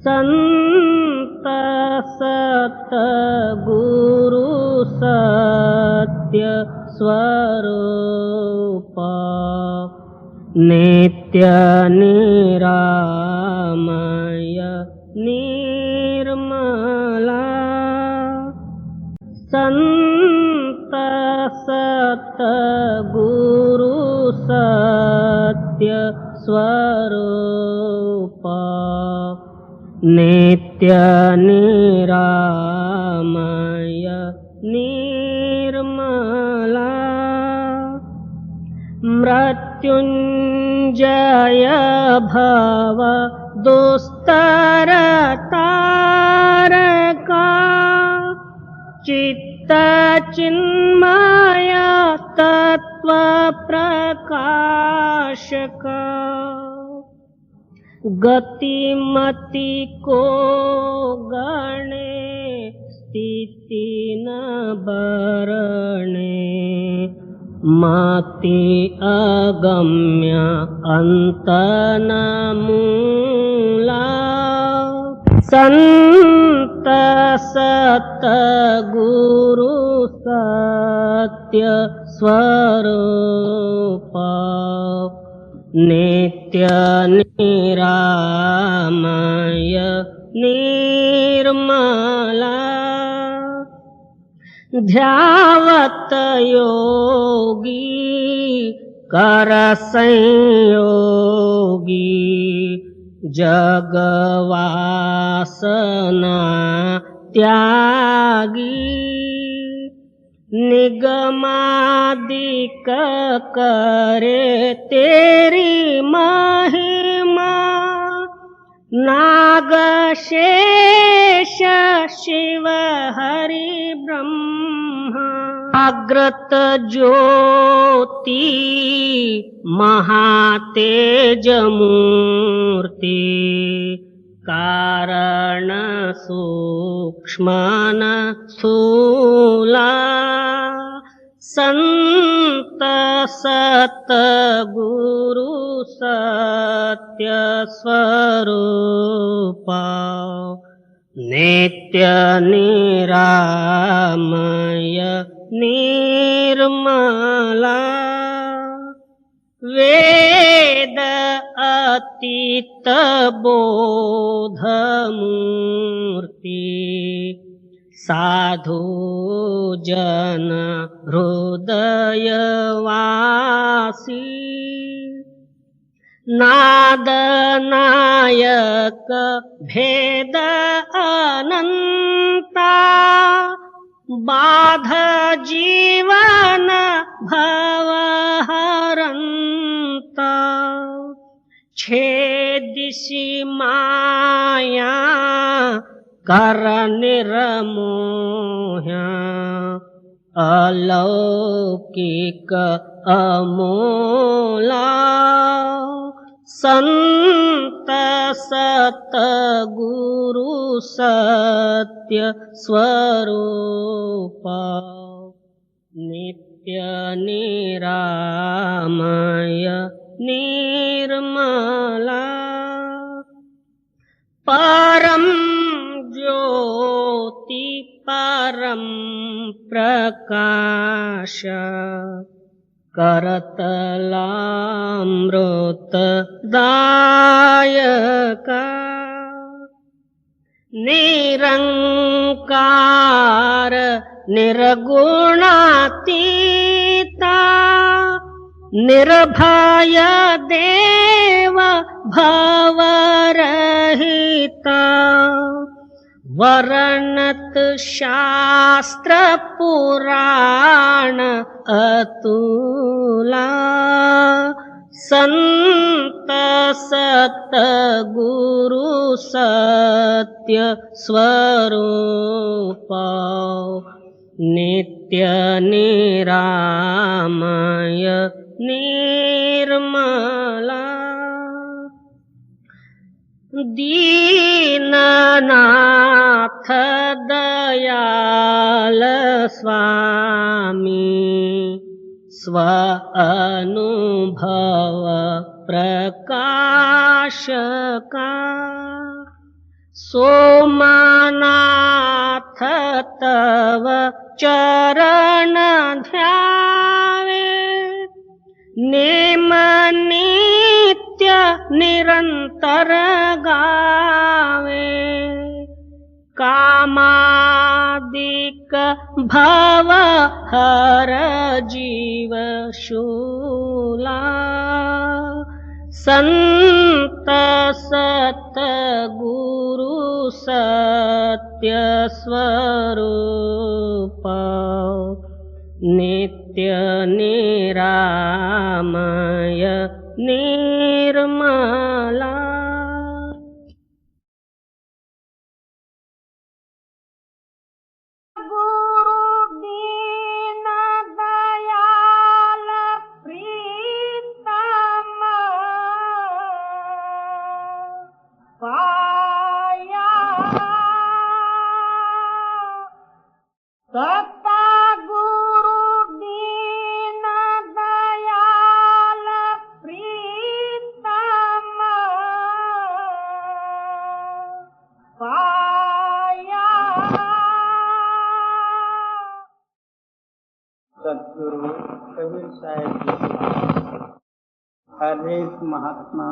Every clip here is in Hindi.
संत सतगुरु सत्य स्वरूप नित्य निरामय निर्मला संत सतगुरु सत्य स्वरूप नित्य निरामय निर्मला मृत्युंजय भव दुस्तर तारका चित्त चिन्मय तत्व प्रकाशका गतिमति को गणे स्थिति न बरणे मति अगम्य अंत न मूला संत सतगुरु सत्य स्वरूप नित्य निरामय निर्मला ध्यावत योगी कर संयोगी जगवासना त्यागी निगमादिक करे तेरी महिमा नाग शेष शिव हरि ब्रह्मा अग्रत ज्योति महातेज मूर्ति कारण सूक्ष्मन स्थूला संत सतगुरु सत्य स्वरूप नित्य निरामय निर्मला वेद अतीत बोध मूर्ति साधु जन हृदय वासी नाद नायक भेद अनंता बाध जीवन भव हरंता छेदिसि माया कर निर्मोह्या अलौकिक अमोला संत सतगुरु सत्य स्वरूप नित्य निरामय निर्मला परम ज्योति परम प्रकाश करतलामृत दायका निरंकार निर्गुणातीता निर्भय देव भवरहिता वर्णत शास्त्र पुराण अतुला संत सतगुरु सत्य स्वरूप नित्य निरामय निर्मला दीननाथ दयाल स्वामी स्व अनुभव प्रकाश का सोमनाथ तव चरण ध्यावे नेम नित्य निरंतर गावे कामादिक भव हर जीव शूला संत सत गुरु सत्य स्वरूप नित्य निरामय निर्मला। सदगुरु कबीर साहब जी हर एक महात्मा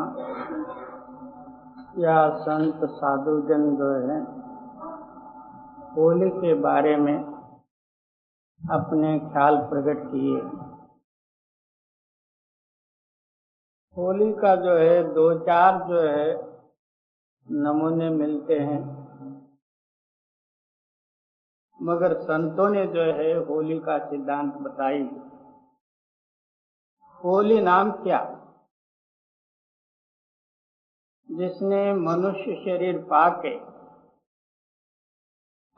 या संत साधुजन जो है होली के बारे में अपने ख्याल प्रकट किए। होली का जो है दो चार जो है नमूने मिलते हैं, मगर संतों ने जो है होली का सिद्धांत बताई। होली नाम क्या? जिसने मनुष्य शरीर पाके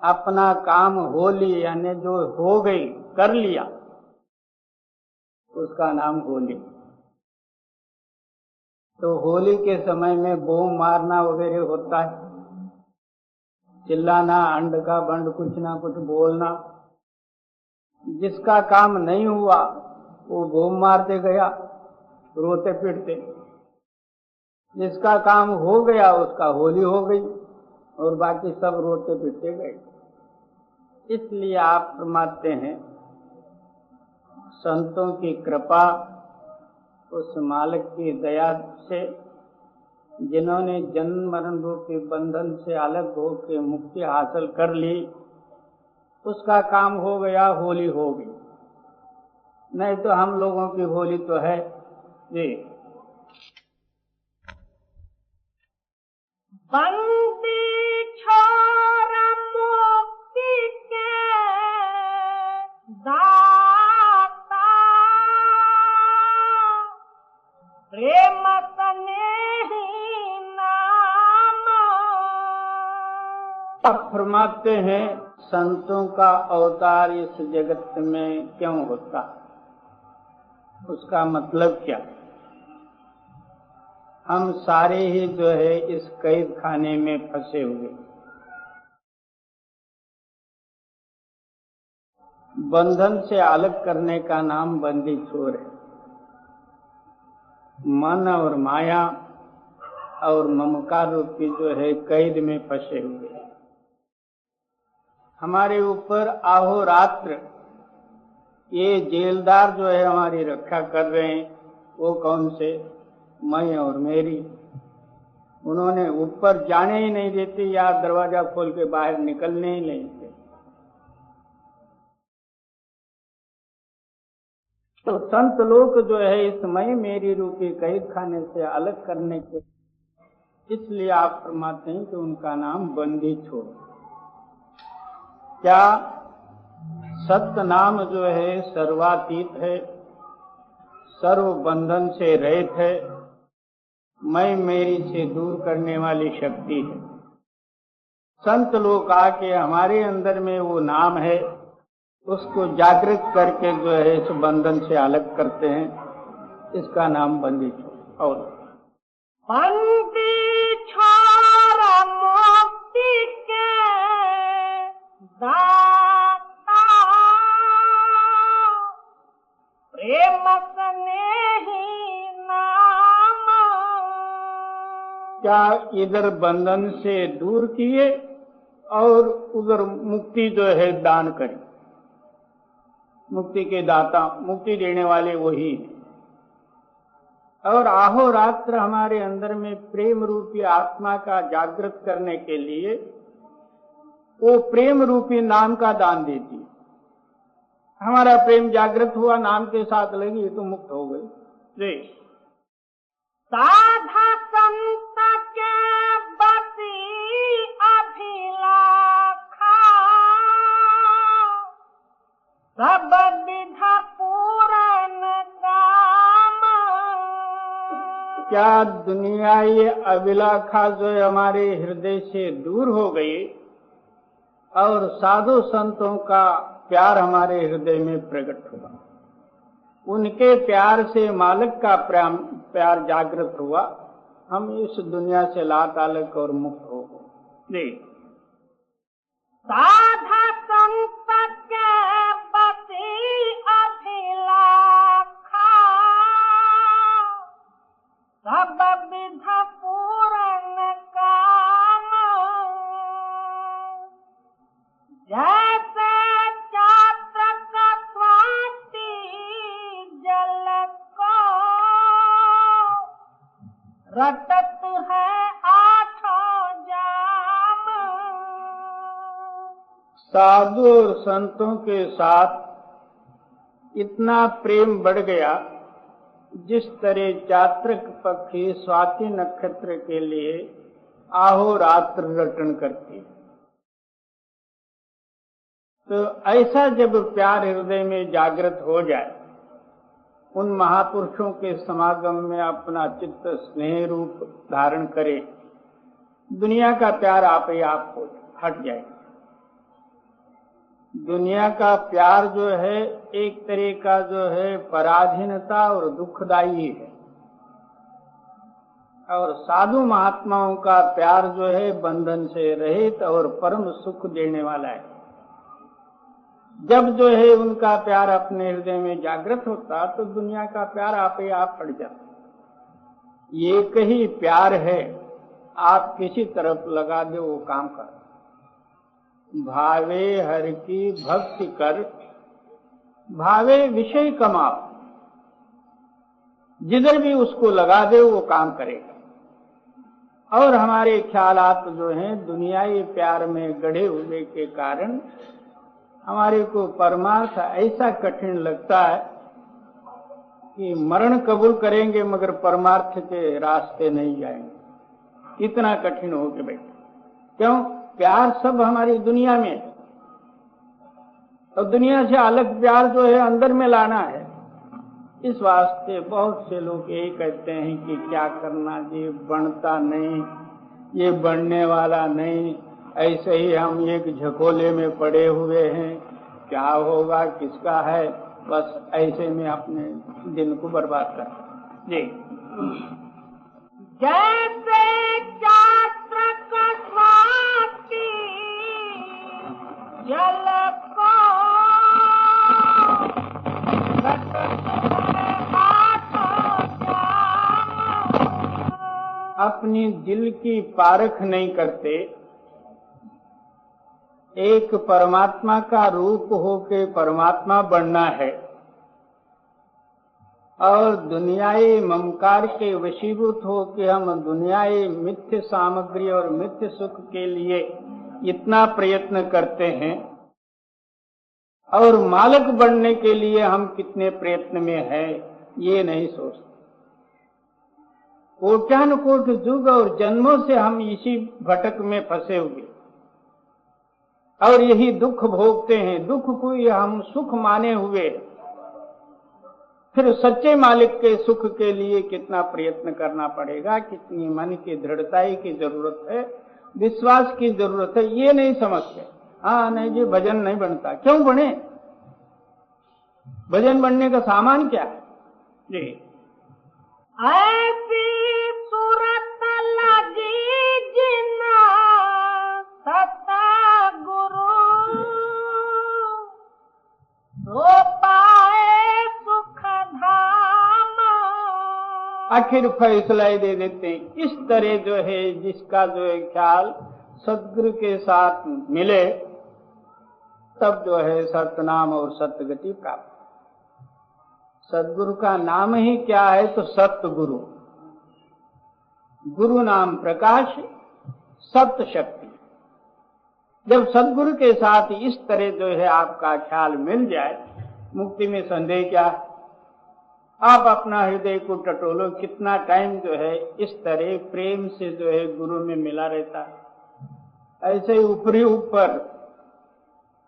अपना काम होली यानी जो हो गई कर लिया, उसका नाम होली। तो होली के समय में बम मारना वगैरह होता है, चिल्लाना, अंड का बंड कुछ ना कुछ बोलना। जिसका काम नहीं हुआ वो बम मारते गया रोते पिटते, जिसका काम हो गया उसका होली हो गई और बाकी सब रोते पिटते गए। इसलिए आप फरमाते हैं संतों की कृपा, उस मालिक की दया से जिन्होंने जन्म मरण रूपी बंधन से अलग होकर मुक्ति हासिल कर ली, उसका काम हो गया, होली हो गई। नहीं तो हम लोगों की होली तो है जी बंदी छोरा मुक्ति के दाता प्रेम स्नेही नाम। अब फरमाते हैं संतों का अवतार इस जगत में क्यों होता, उसका मतलब क्या? हम सारे ही जो है इस कैद खाने में फंसे हुए, बंधन से अलग करने का नाम बंदी छोर है। मन और माया और ममकार रूपी जो है कैद में फंसे हुए। हमारे ऊपर अहोरात्र ये जेलदार जो है हमारी रक्षा कर रहे हैं, वो कौन से? मैं और मेरी। उन्होंने ऊपर जाने ही नहीं देते या दरवाजा खोल के बाहर निकलने ही नहीं देते। तो संत लोग जो है इस मैं मेरी रूपी कैद खाने से अलग करने के, इसलिए आप फरमाते हैं कि उनका नाम बंदी छोड़। क्या सत्य नाम जो है सर्वातीत है, सर्व बंधन से रहित है, मैं मेरी से दूर करने वाली शक्ति है। संत लोग आके हमारे अंदर में वो नाम है, उसको जागृत करके जो है इस बंधन से अलग करते हैं। इसका नाम बंदी छोड़। और बंदी छोरा मुक्ति के दाता प्रेम स्नेही नाम। क्या का इधर बंधन से दूर किए और उधर मुक्ति जो है दान करी। मुक्ति के दाता, मुक्ति देने वाले वही हैं। और अहोरात्र हमारे अंदर में प्रेम रूपी आत्मा का जागृत करने के लिए वो प्रेम रूपी नाम का दान देती है। हमारा प्रेम जागृत हुआ, नाम के साथ लगी तो मुक्त हो गई। जी। साधा संत के बसी अभिलाखा, सब विधा पूरन काम। क्या दुनिया ये अभिलाखा जो है हमारे हृदय से दूर हो गई और साधु संतों का प्यार हमारे हृदय में प्रकट हुआ। उनके प्यार से मालिक का प्यार जागृत हुआ। हम इस दुनिया से लातालक और मुक्त हो गए। जी। साधा संत के बसी अभिलाखा, सब विधा पूरन काम। जैसे चातक स्वाति जल को रटत है आठों जाम। साधु और संतों के साथ इतना प्रेम बढ़ गया जिस तरह चातक पक्षी स्वाति नक्षत्र के लिए अहोरात्र रटन करती। तो ऐसा जब प्यार हृदय में जागृत हो जाए, उन महापुरुषों के समागम में अपना चित्त स्नेह रूप धारण करे, दुनिया का प्यार आप ही आप हो हट जाए। दुनिया का प्यार जो है एक तरह का जो है पराधीनता और दुखदायी है, और साधु महात्माओं का प्यार जो है बंधन से रहित और परम सुख देने वाला है। जब जो है उनका प्यार अपने हृदय में जागृत होता तो दुनिया का प्यार आप ही आप हट जाता। एक ही प्यार है, आप किसी तरफ लगा दो वो काम कर। भावे हर की भक्ति कर, भावे विषय कमाओ। जिधर भी उसको लगा दे वो काम करेगा। और हमारे ख्यालात जो हैं दुनियाई प्यार में गढ़े हुए के कारण हमारे को परमार्थ ऐसा कठिन लगता है कि मरण कबूल करेंगे मगर परमार्थ के रास्ते नहीं जाएंगे। इतना कठिन हो के बैठे। क्यों? प्यार सब हमारी दुनिया में है, और दुनिया से अलग प्यार जो है अंदर में लाना है। इस वास्ते बहुत से लोग यही कहते हैं कि क्या करना, ये बनता नहीं, ये बनने वाला नहीं, ऐसे ही हम एक झकोले में पड़े हुए हैं, क्या होगा किसका है, बस ऐसे में अपने दिन को बर्बाद कर। जी। जैसे चातक स्वाति जल को अपनी दिल की पारख नहीं करते। एक परमात्मा का रूप होके परमात्मा बनना है, और दुनियाई ममकार के वशीभूत होके हम दुनियाई मिथ्य सामग्री और मिथ्य सुख के लिए इतना प्रयत्न करते हैं, और मालिक बनने के लिए हम कितने प्रयत्न में हैं ये नहीं सोचते। कोट्यानुकोट युग और जन्मों से हम इसी भटक में फंसे हुए और यही दुख भोगते हैं। दुख को हम सुख माने हुए, फिर सच्चे मालिक के सुख के लिए कितना प्रयत्न करना पड़ेगा, कितनी मन की दृढ़ताई की जरूरत है, विश्वास की जरूरत है, ये नहीं समझते। हाँ नहीं जी भजन नहीं बनता, क्यों बने? भजन बनने का सामान क्या है? जी। ऐसी सूरत लगी जिना सता गुरु, तो पाए सुख धाम। आखिर फैसला ही दे देते हैं। इस तरह जो है जिसका जो है ख्याल सदगुरु के साथ मिले तब जो है सतनाम और सतगति प्राप्त। सदगुरु का नाम ही क्या है तो सतगुरु। गुरु नाम प्रकाश, सत्य शक्ति। जब सदगुरु के साथ इस तरह जो है आपका ख्याल मिल जाए, मुक्ति में संदेह क्या। आप अपना हृदय को टटोलो, कितना टाइम जो है इस तरह प्रेम से जो है गुरु में मिला रहता है। ऐसे ऊपरी ऊपर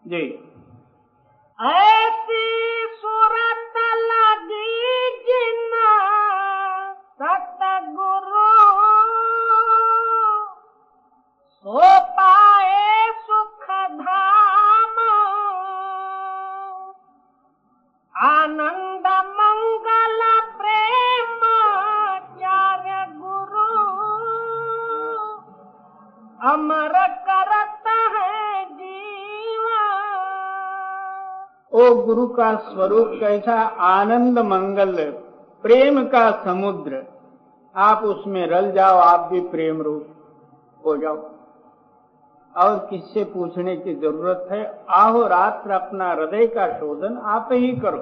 जी ऐसी सूरत लगी जिन्ना सतगुरु सो पाए सुख धाम, आनंद मंगल प्रेम चार्य गुरु अमर करता है जीवा। ओ गुरु का स्वरूप कैसा आनंद मंगल प्रेम का समुद्र। आप उसमें रल जाओ, आप भी प्रेम रूप हो जाओ और किससे पूछने की जरूरत है। आहो रात्र अपना हृदय का शोधन आप ही करो।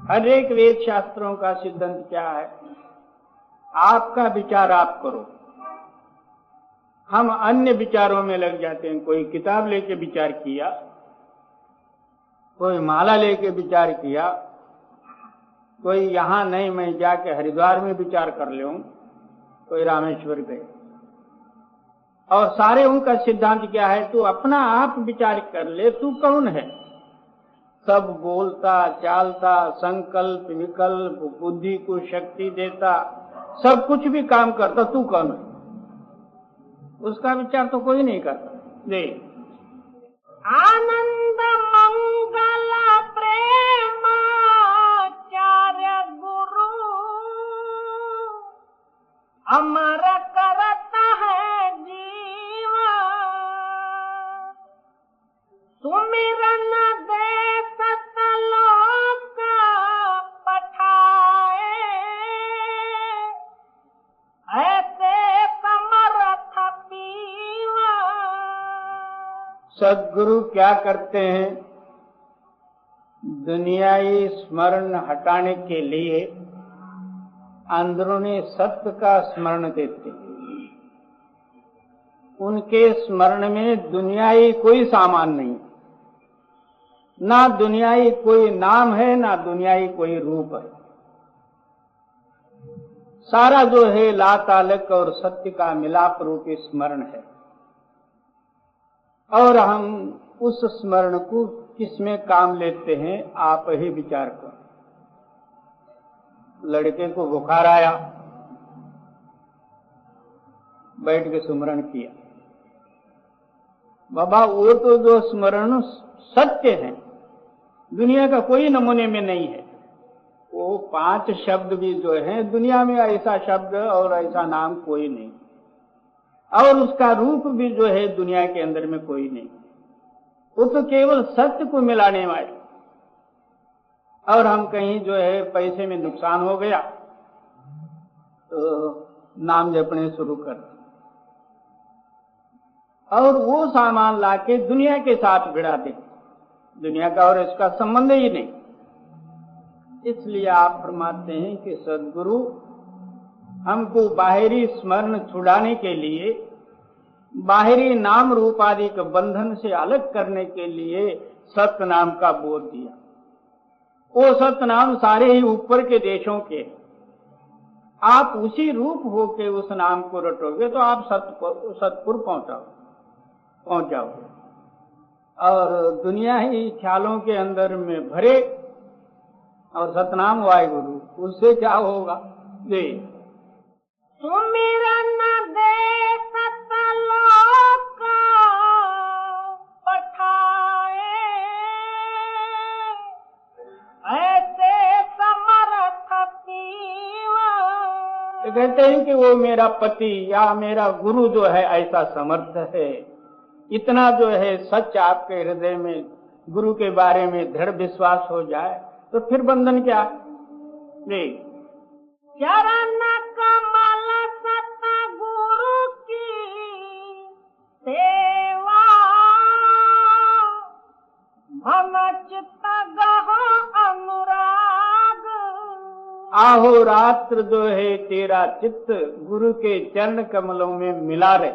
हर एक वेद शास्त्रों का सिद्धांत क्या है, आपका विचार आप करो। हम अन्य विचारों में लग जाते हैं। कोई किताब लेके विचार किया, कोई माला लेके विचार किया, कोई यहां नहीं मैं जाके हरिद्वार में विचार कर लूं, कोई रामेश्वर गए। और सारे उनका सिद्धांत क्या है, तू अपना आप विचार कर ले, तू कौन है। सब बोलता चालता संकल्प विकल्प बुद्धि को शक्ति देता सब कुछ भी काम करता, तू कौन है। उसका विचार तो कोई नहीं करता। जी आनंद मंगल प्रेम चार्य गुरु अमर करता है जीवा। सुमिरन दे सतलोक पठाए, ऐसे समर्थ पीवा। सदगुरु क्या करते हैं, दुनियाई स्मरण हटाने के लिए अंदरूनी सत्य का स्मरण देते हैं। उनके स्मरण में दुनियाई कोई सामान नहीं, ना दुनियाई कोई नाम है, ना दुनियाई कोई रूप है। सारा जो है लातालक और सत्य का मिलाप रूप स्मरण है। और हम उस स्मरण को किसमें काम लेते हैं, आप ही विचार करो। लड़के को बुखार आया, बैठ के स्मरण किया। बाबा वो तो जो स्मरण सत्य है, दुनिया का कोई नमूने में नहीं है। वो 5 शब्द भी जो है दुनिया में ऐसा शब्द और ऐसा नाम कोई नहीं, और उसका रूप भी जो है दुनिया के अंदर में कोई नहीं। वो तो केवल सत्य को मिलाने वाले। और हम कहीं जो है पैसे में नुकसान हो गया तो नाम जपने शुरू कर, और वो सामान लाके दुनिया के साथ भिड़ा दे। दुनिया का और इसका संबंध ही नहीं। इसलिए आप फरमाते हैं कि सदगुरु हमको बाहरी स्मरण छुड़ाने के लिए, बाहरी नाम रूप आदि के बंधन से अलग करने के लिए सत्य नाम का बोध दिया। वो सत्य नाम सारे ही ऊपर के देशों के, आप उसी रूप होके उस नाम को रटोगे तो आप सतपुर पहुंच जाओगे। और दुनिया ही ख्यालों के अंदर में भरे और सतनाम वाहिगुरु, उससे क्या होगा। जी सुमिरन दे सतलोक पठाए, ऐसे समर्थ पीवा। कहते हैं कि वो मेरा पति या मेरा गुरु जो है ऐसा समर्थ है। इतना जो है सच आपके हृदय में गुरु के बारे में दृढ़ विश्वास हो जाए तो फिर बंधन क्या। जी चरण कमल सतगुरु की सेवा, मन चित्त गह अनुराग। आहो रात्र जो है तेरा चित्त गुरु के चरण कमलों में मिला रहे,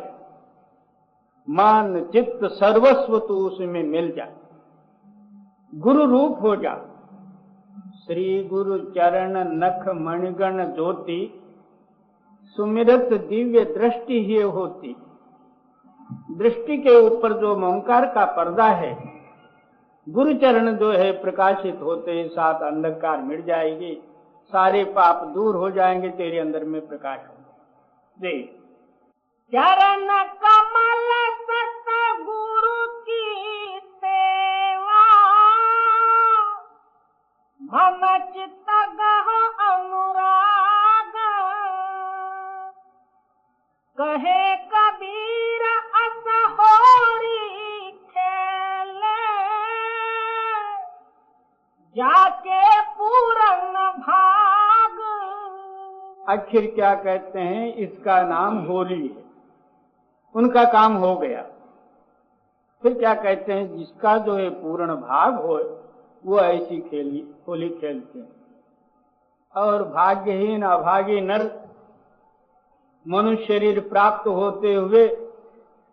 मन चित्त सर्वस्व तू उसमें मिल जा, गुरु रूप हो जा। श्री गुरु चरण नख मणिगण ज्योति, सुमिरत दिव्य दृष्टि ही होती। दृष्टि के ऊपर जो ओंकार का पर्दा है, गुरु चरण जो है प्रकाशित होते ही साथ अंधकार मिट जाएगी, सारे पाप दूर हो जाएंगे, तेरे अंदर में प्रकाश हो जी। चरण कमल सतगुरु की सेवा, मन चित्त गह अनुराग। कहे कबीर अस होरी खेले, जाके पूरन भाग। आखिर क्या कहते हैं, इसका नाम होली है, उनका काम हो गया। फिर क्या कहते हैं, जिसका जो है पूर्ण भाग हो वो ऐसी होली खेलते हैं। और भाग्यहीन अभागी नर मनुष्य शरीर प्राप्त होते हुए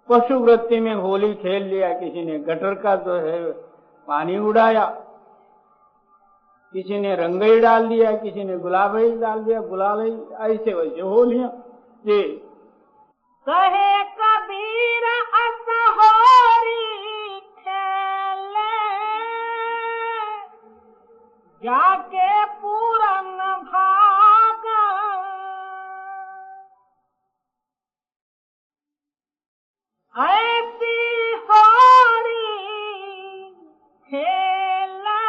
पशु वृत्ति में होली खेल लिया। किसी ने गटर का जो है पानी उड़ाया, किसी ने रंगई डाल दिया, किसी ने गुलाबई डाल दिया, गुलाल ऐसे वैसे होलियां जी। कहे कबीर अस होरी खेले, जाके पूरन भाग। ऐसी होरी खेला,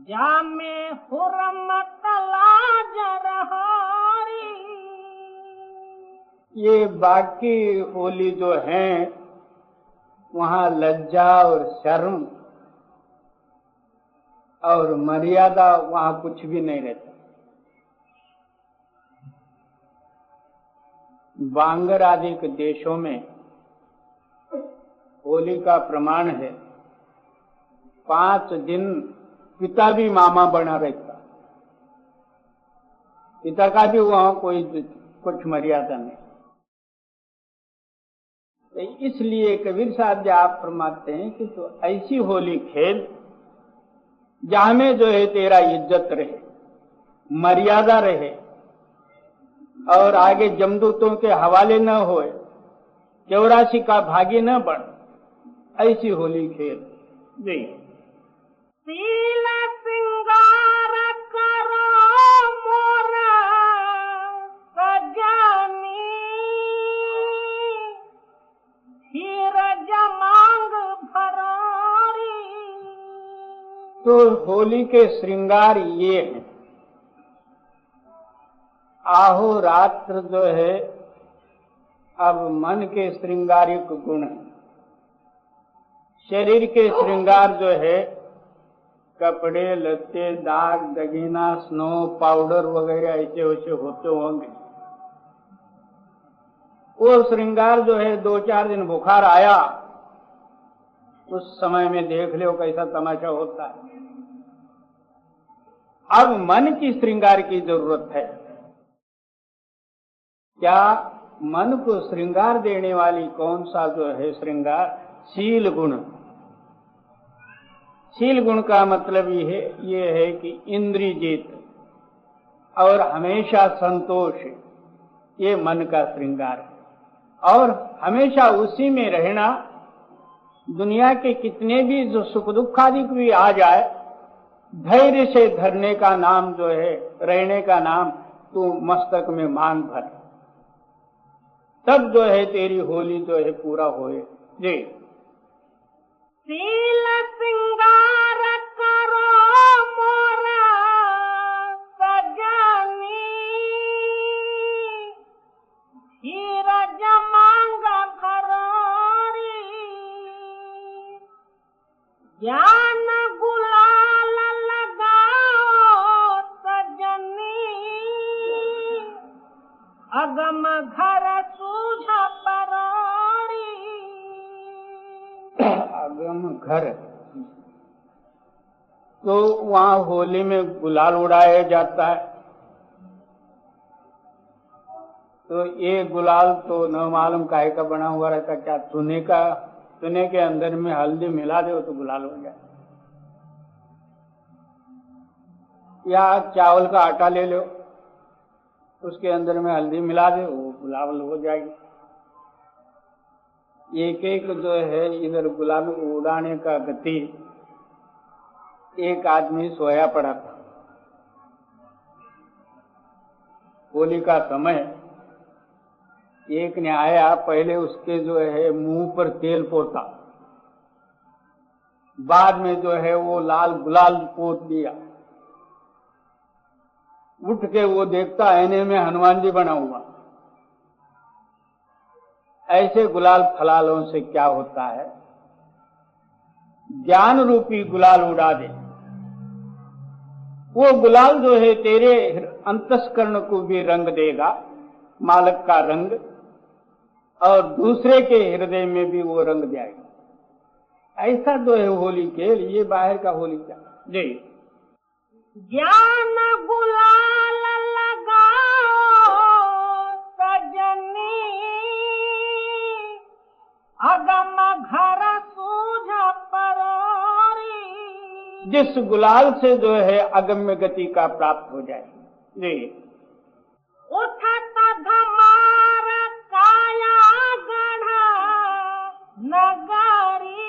जामे हुरम तलाज रहारी। ये बाकी होली जो है वहां लज्जा और शर्म और मर्यादा वहां कुछ भी नहीं रहता। बांगर आदि के देशों में होली का प्रमाण है, 5 दिन पिता भी मामा बना रहता, पिता का भी वहां कोई कुछ मर्यादा नहीं। इसलिए कबीर साहब जी आप फरमाते हैं कि तो ऐसी होली खेल जहां में जो है तेरा इज्जत रहे, मर्यादा रहे, और आगे जमदूतों के हवाले न होए, 84 का भागी न बन, ऐसी होली खेल जी। शील सिंगार करो मोरा सजनी, धीरज मांग भरारी। तो होली के श्रृंगार ये हैं। आहो रात्र जो है अब मन के श्रृंगारिक गुण है। शरीर के श्रृंगार जो है कपड़े लत्ते, दाग दगीना, स्नो पाउडर वगैरह ऐसे वैसे होते होंगे। वो श्रृंगार जो है 2-4 दिन बुखार आया, उस समय में देख लो कैसा तमाशा होता है। अब मन की श्रृंगार की जरूरत है। क्या मन को श्रृंगार देने वाली कौन सा जो है श्रृंगार? शील गुण। शील गुण का मतलब ये है कि इंद्रिय जीत और हमेशा संतोष, ये मन का श्रृंगार है। और हमेशा उसी में रहना, दुनिया के कितने भी जो सुख दुख आदि भी आ जाए, धैर्य से धरने का नाम जो है, रहने का नाम तू मस्तक में मान भर, तब जो है तेरी होली जो है पूरा होए जी। शील सिंगार करो मोरा सजनी, धीरज मांग भरारी। ज्ञान गुलाल लगाओ आगम घर, तो वहाँ होली में गुलाल उड़ाया जाता है। तो ये गुलाल तो न मालूम काहे का बना हुआ रहता, क्या चूने के अंदर में हल्दी मिला दो तो गुलाल हो जाए, या चावल का आटा ले लो उसके अंदर में हल्दी मिला दो वो गुलाल हो जाएगी। एक एक जो है इधर गुलाल उड़ाने का गति, एक आदमी सोया पड़ा था होली का समय, एक ने आया, पहले उसके जो है मुंह पर तेल पोता, बाद में जो है वो लाल गुलाल पोत दिया। उठ के वो देखता आईने में हनुमान जी बना हुआ। ऐसे गुलाल फलालों से क्या होता है, ज्ञान रूपी गुलाल उड़ा दे। वो गुलाल जो है तेरे अंतस्करण को भी रंग देगा, मालक का रंग, और दूसरे के हृदय में भी वो रंग जाएगा। ऐसा जो है होली खेल, ये बाहर का होली क्या जी। ज्ञान गुलाल लगाओ सजनी, अगम घर सूझ परोरी। जिस गुलाल से जो है अगम्य गति का प्राप्त हो जाए जी। उठत धमार काया गढ़ा नगारी,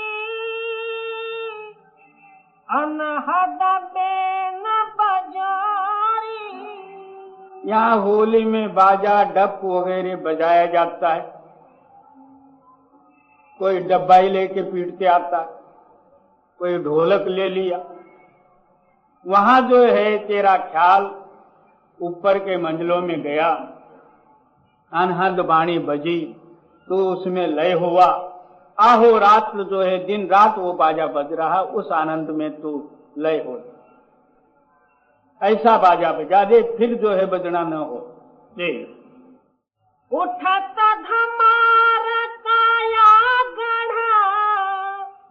अनहद बेन बजारी। यहाँ होली में बाजा डप वगैरह बजाया जाता है, कोई डब्बाई लेके पीटते आता है, कोई ढोलक ले लिया। वहां जो है तेरा ख्याल ऊपर के मंजिलों में गया, अनहद बाणी बजी तो उसमें लय हुआ। आहो रात जो है दिन रात वो बाजा बज रहा, उस आनंद में तू लय हो। ऐसा बाजा बजा दे, फिर जो है बजना न हो दे। उठत धमार काया गढ़ा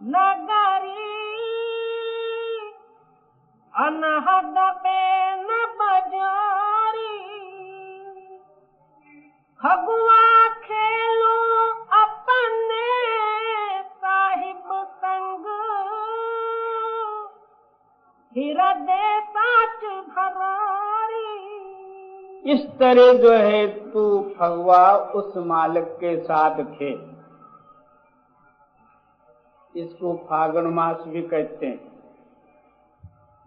नगरी, अनहद बेन बजारी। फगुआ खेलो अपने साहिब संग, हृदय साच भरारी। इस तरह जो है तू फगवा उस मालिक के साथ खेल। इसको फागुन मास भी कहते हैं,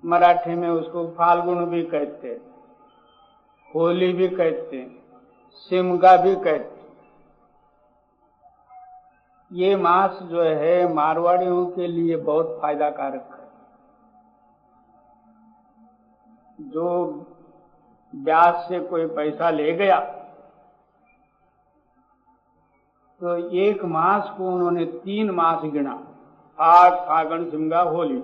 मराठी में उसको फाल्गुन भी कहते हैं, होली भी कहते हैं, सिमगा भी कहते हैं। ये मास जो है मारवाड़ियों के लिए बहुत फायदा कारक है। जो ब्याज से कोई पैसा ले गया तो एक मास को उन्होंने 3 मास गिना, फाग फागुन सिमगा होली।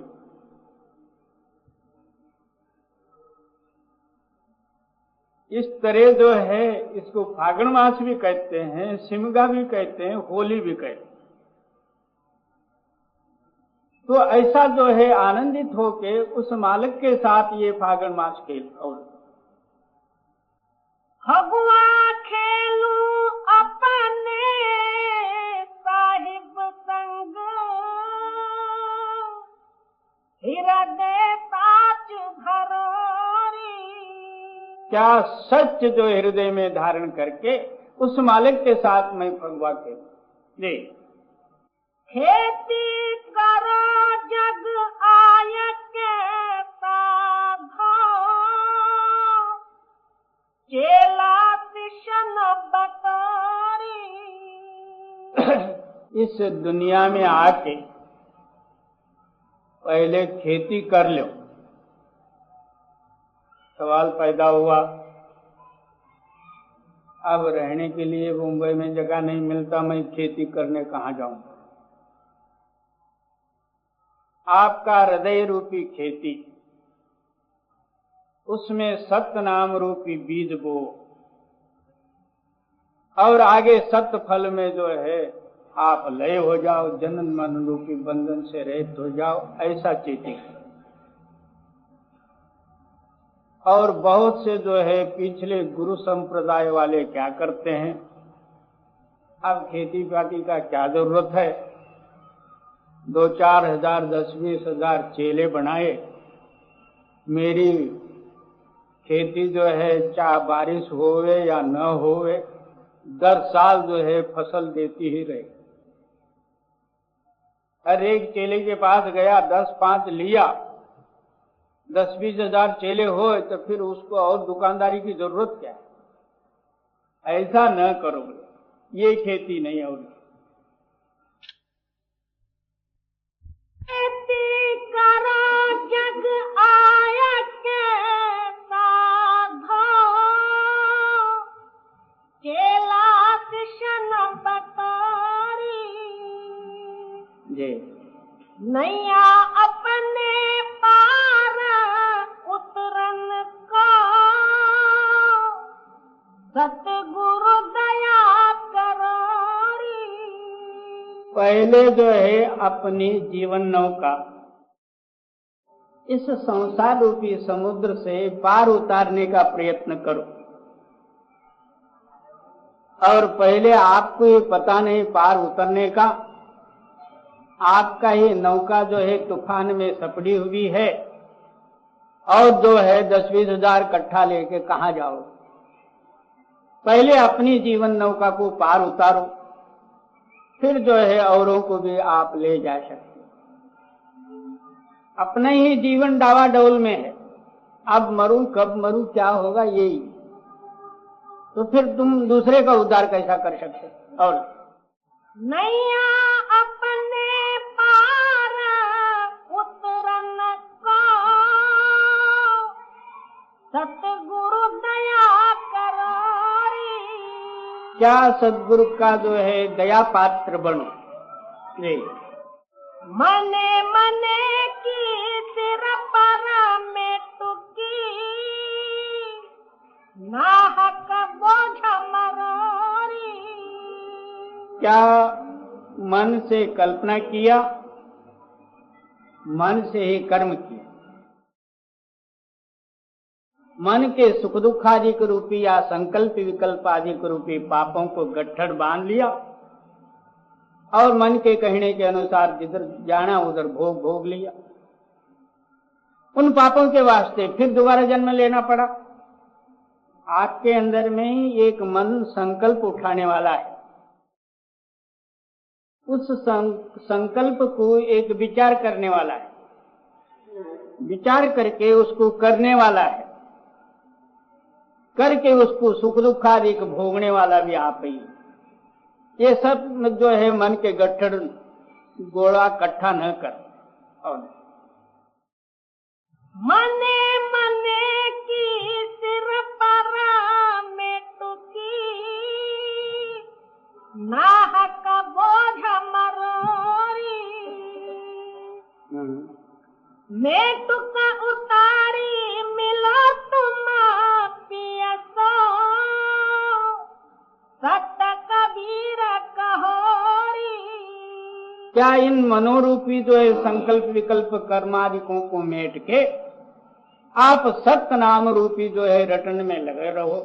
इस तरह जो है इसको फागुन मास भी कहते हैं, सिमगा भी कहते हैं, होली भी कहते हैं। तो ऐसा जो है आनंदित होके उस मालिक के साथ ये फागुन मास खेल। और फगुआ खेलू अपने साहिब संग, हृदय साच भरारी। क्या सच जो हृदय में धारण करके उस मालिक के साथ मैं फगुआ खेल जी। खेती करो जग आय के साधो, चेला तिशन बतोरी। इस दुनिया में आके पहले खेती कर लो। सवाल पैदा हुआ, अब रहने के लिए मुंबई में जगह नहीं मिलता, मैं खेती करने कहाँ जाऊं। आपका हृदय रूपी खेती, उसमें सत्य नाम रूपी बीज बो, और आगे सत्य फल में जो है आप लय हो जाओ, जन्म मरण रूपी बंधन से रहित हो जाओ, ऐसा चेती। और बहुत से जो है पिछले गुरु संप्रदाय वाले क्या करते हैं, अब खेती बाड़ी का क्या जरूरत है, 2-4 हजार 10-20 हजार चेले बनाए, मेरी खेती जो है चाहे बारिश होवे या न होवे 10 साल जो है फसल देती ही रहे। हर एक चेले के पास गया, 10-5 लिया, 10-20 हजार चेले हो तो फिर उसको और दुकानदारी की जरूरत क्या है? ऐसा न करो, ये खेती नहीं होगी। खेती करो जग आया के साधो, केला कृष्ण बतारी जी नैया अपने पार उतरन को, सतगुरु दया करोरी। पहले जो है अपनी जीवन नौका इस संसार रूपी समुद्र से पार उतारने का प्रयत्न करो। और पहले आपको ये पता नहीं पार उतरने का, आपका ही नौका जो है तूफान में सपड़ी हुई है, और जो है 10-20 हजार इकट्ठा लेके कहाँ जाओ। पहले अपनी जीवन नौका को पार उतारो, फिर जो है औरों को भी आप ले जा सकते। अपना ही जीवन डावाडोल में है, अब मरूं कब मरूं क्या होगा यही, तो फिर तुम दूसरे का उद्धार कैसा कर सकते। और नैया अपने पार उतरन को, सतगुरु दया करोरी। क्या सदगुरु का जो है दया पात्र बनो। जी मने मने की सिर पर में टुकी, नाहक बोझ मरोरी। क्या मन से कल्पना किया, मन से ही कर्म किया, मन के सुख दुख आदि के रूपी या संकल्प विकल्प आदि के रूपी पापों को गट्ठर बांध लिया, और मन के कहने के अनुसार जिधर जाना उधर भोग भोग लिया। उन पापों के वास्ते फिर दोबारा जन्म लेना पड़ा। आपके अंदर में ही एक मन संकल्प उठाने वाला है, उस संकल्प को एक विचार करने वाला है, विचार करके उसको करने वाला है, करके उसको सुख दुख आदि को भोगने वाला भी आप ही। ये सब जो है मन के गट्ठर गोला इकट्ठा न कर। और मने मने की सिर पर में टुकी, नाहक बोझ मरोरी। मैं टुका उतारी मिलो तुम पियसो, सत कबीर कहोरी। क्या इन मनोरूपी जो है संकल्प विकल्प कर्मादिकों को मेट के आप सत्य नाम रूपी जो है रटन में लगे रहो,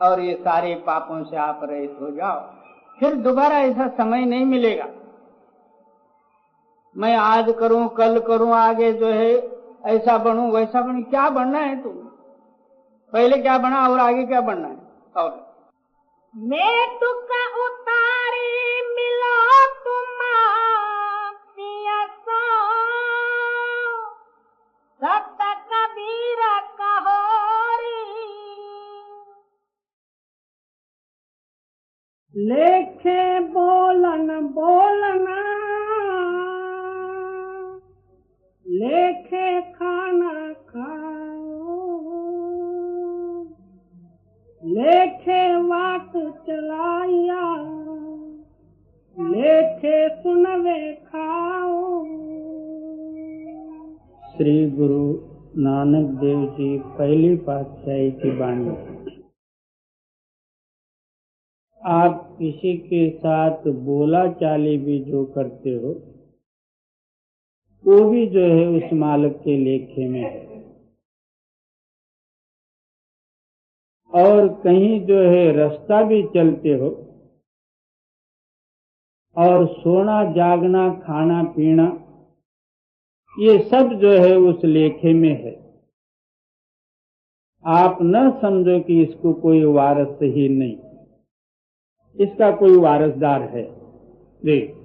और ये सारे पापों से आप रहित हो जाओ। फिर दोबारा ऐसा समय नहीं मिलेगा मैं आज करूं कल करूं आगे जो है ऐसा बनूं वैसा बनूं। क्या बनना है तुम, पहले क्या बना और आगे क्या बनना है। और मैं टुका उतारी मिलो तुम पियसो, सत कबीर कहोरी। लेखे बोलन बोलना, लेखे खाना खाओ, लेखे वाट चलाया, लेखे सुनवे खाओ। श्री गुरु नानक देव जी पहली पातशाही की वाणी। आप किसी के साथ बोला चाली भी जो करते हो वो भी जो है उस मालिक के लेखे में है। और कहीं जो है रास्ता भी चलते हो और सोना जागना खाना पीना ये सब जो है उस लेखे में है। आप न समझो कि इसको कोई वारस ही नहीं, इसका कोई वारसदार है। देख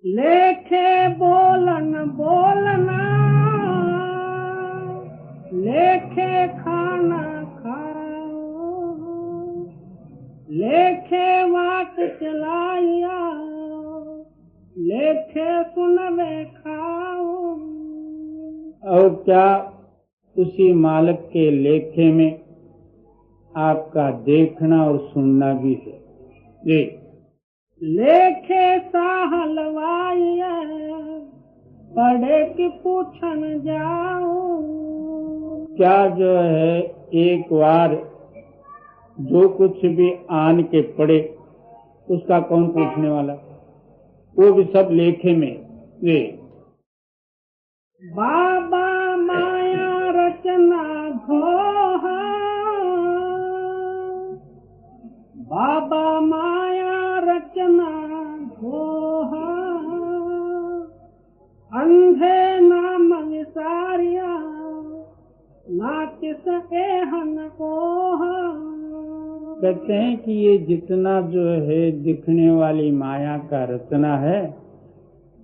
लेखे बोलन बोलना, लेखे खाना खाओ, लेखे वाट चलाइया, लेखे सुनवे खाओ। और क्या उसी मालिक के लेखे में आपका देखना और सुनना भी है। जी लेखे साहलवाइया, पढ़े कि पूछन जाओ। क्या जो है एक बार जो कुछ भी आन के पढ़े उसका कौन पूछने वाला, वो भी सब लेखे में। जी बाबा माया रचना धोहा, बाबा माया रचना धोहा, अंधे नाम विसारिया, नाचिस एहन कोहा। कहते हैं कि ये जितना जो है दिखने वाली माया का रचना है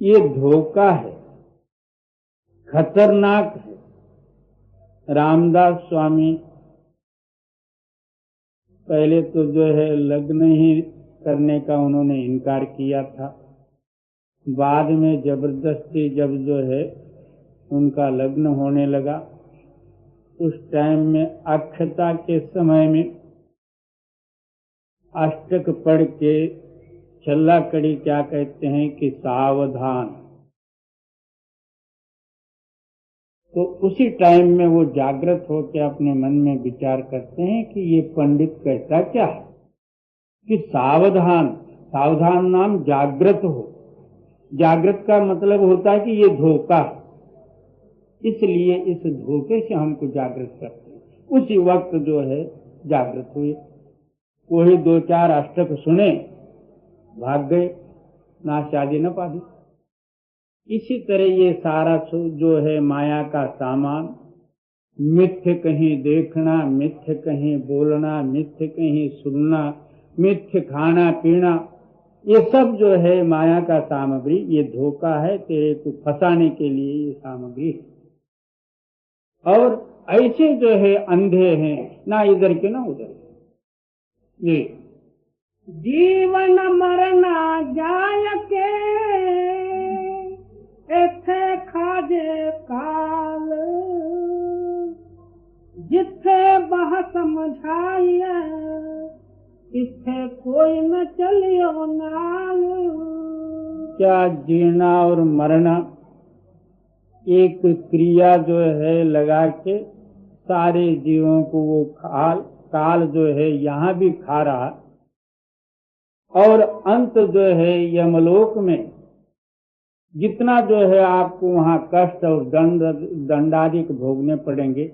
ये धोखा है, खतरनाक है। रामदास स्वामी पहले तो जो है लग्न ही करने का उन्होंने इनकार किया था। बाद में जबरदस्ती जब जो है उनका लग्न होने लगा, उस टाइम में अक्षता के समय में अष्टक पढ़ के छल्ला कड़ी क्या कहते हैं कि सावधान, तो उसी टाइम में वो जागृत होकर अपने मन में विचार करते हैं कि ये पंडित कहता क्या है कि सावधान, सावधान नाम जागृत हो। जागृत का मतलब होता है कि ये धोखा है, इसलिए इस धोखे से हमको जागृत करते हैं। उसी वक्त जो है जागृत हुए, वही दो चार अष्टक सुने, भाग गए, ना शादी न पादी। इसी तरह ये सारा जो है माया का सामान, मिथ्य कहीं देखना, मिथ्य कहीं बोलना, मिथ्य कहीं सुनना, मिथ्य खाना पीना, ये सब जो है माया का सामग्री, ये धोखा है, तेरे को फंसाने के लिए ये सामग्री है। और ऐसे जो है अंधे हैं, ना इधर के ना उधर के। ये जीवन मरना जाय के, एथे खाजे काल, जिथे बह समझाइए, इथे कोई न चलियो नाल। क्या जीना और मरना एक क्रिया जो है लगा के सारे जीवों को वो काल जो है यहाँ भी खा रहा, और अंत जो है यमलोक में जितना जो है आपको वहाँ कष्ट और दंडाधिक भोगने पड़ेंगे,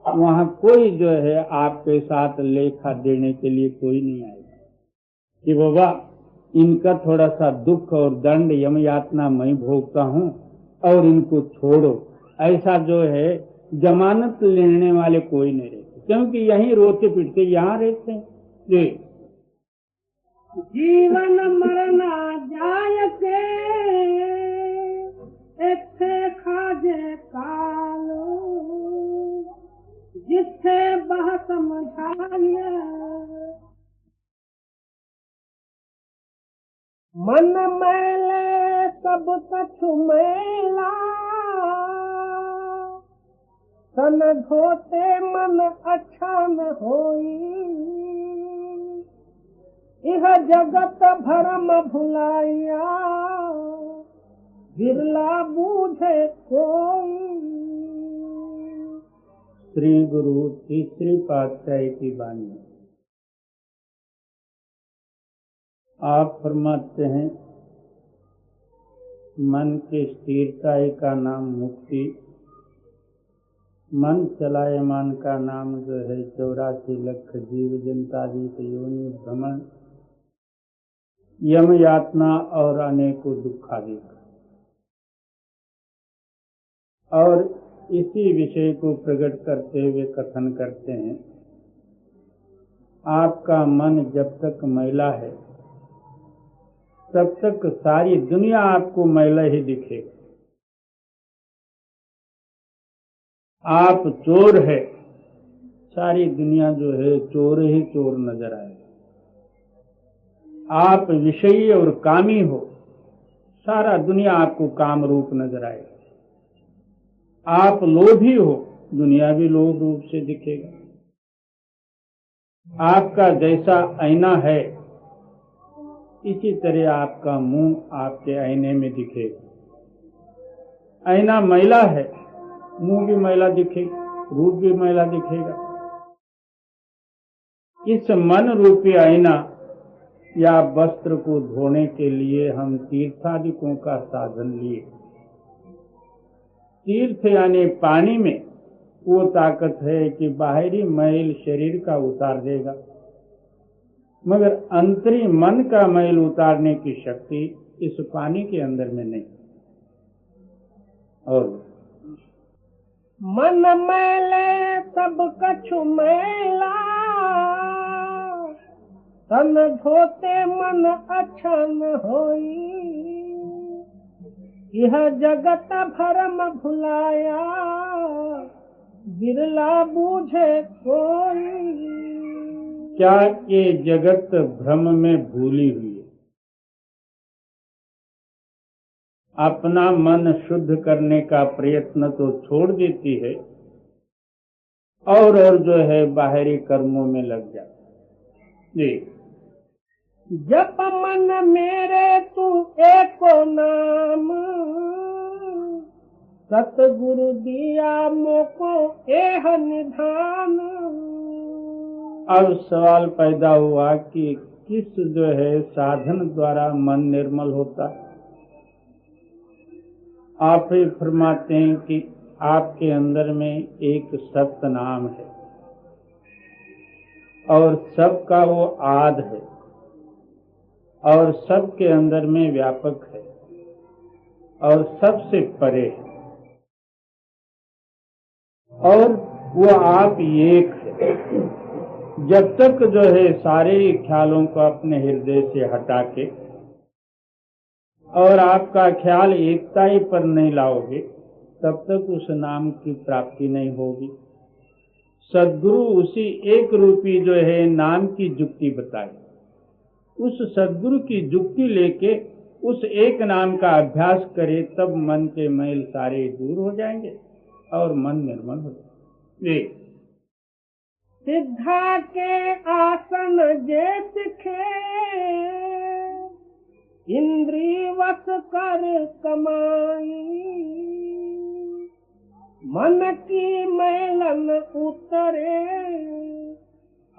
वहाँ कोई जो है आपके साथ लेखा देने के लिए कोई नहीं आएगा कि बाबा इनका थोड़ा सा दुख और दंड यम यातना मैं भोगता हूँ और इनको छोड़ो। ऐसा जो है जमानत लेने वाले कोई नहीं रहते, क्योंकि यहीं रोते पिटते यहाँ रहते हैं। जी जीवन मरना जाय के, एथे खाजे काल, जिथे बह समझाइए। मन मैले सब कछु मैला, तन धोते मन अच्छा न होई। इह जगत भरम भुलाइया, बिरला बूझे कोई। श्री गुरु तीसरी पातशाही की वाणी। आप फरमाते हैं मन की स्थिरता का नाम मुक्ति, मन चलायमान का नाम जो है 84 लाख जीव जंतादि के योनि भ्रमण, यम यातना और अनेकों दुखादि। और इसी विषय को प्रकट करते हुए कथन करते हैं, आपका मन जब तक मैला है तब तक सारी दुनिया आपको मैला ही दिखेगी। आप चोर है, सारी दुनिया जो है चोर ही चोर नजर आए। आप विषयी और कामी हो, सारा दुनिया आपको काम रूप नजर आए। आप लोभी हो, दुनिया भी लोभ रूप से दिखेगा। आपका जैसा आईना है इसी तरह आपका मुंह आपके आईने में दिखेगा। आईना मैला है, मुंह भी मैला दिखेगा, रूप भी मैला दिखेगा। इस मन रूपी आईना या वस्त्र को धोने के लिए हम तीर्थादिकों का साधन लिए। तीर्थ यानी पानी में वो ताकत है कि बाहरी मैल शरीर का उतार देगा, मगर अंतरी मन का मैल उतारने की शक्ति इस पानी के अंदर में नहीं। और मन मैले सब कछु मैला, तन धोते मन अच्छा न होई। यह जगत भरम भुलाया, बिरला बूझे कोई। क्या ये जगत भ्रम में भूली हुई है? अपना मन शुद्ध करने का प्रयत्न तो छोड़ देती है और जो है बाहरी कर्मों में लग जाती जी। जप मन मेरे तू एको नाम, सतगुरु दिया मोको एह निधान। अब सवाल पैदा हुआ कि किस जो है साधन द्वारा मन निर्मल होता है। आप ही फरमाते हैं कि आपके अंदर में एक सत्य नाम है और सबका वो आद है और सबके अंदर में व्यापक है और सबसे परे है और वो आप एक है। जब तक जो है सारे ख्यालों को अपने हृदय से हटा के और आपका ख्याल एकता ही पर नहीं लाओगे तब तक उस नाम की प्राप्ति नहीं होगी। सद्गुरु उसी एक रूपी जो है नाम की जुक्ति बताए, उस सद्गुरु की जुक्ति लेके उस एक नाम का अभ्यास करे, तब मन के मैल सारे दूर हो जाएंगे और मन निर्मल हो जाएगा। सिद्धा के आसन जे सिखे, इंद्री वस कर कमाई। मन की मैलन उतरे,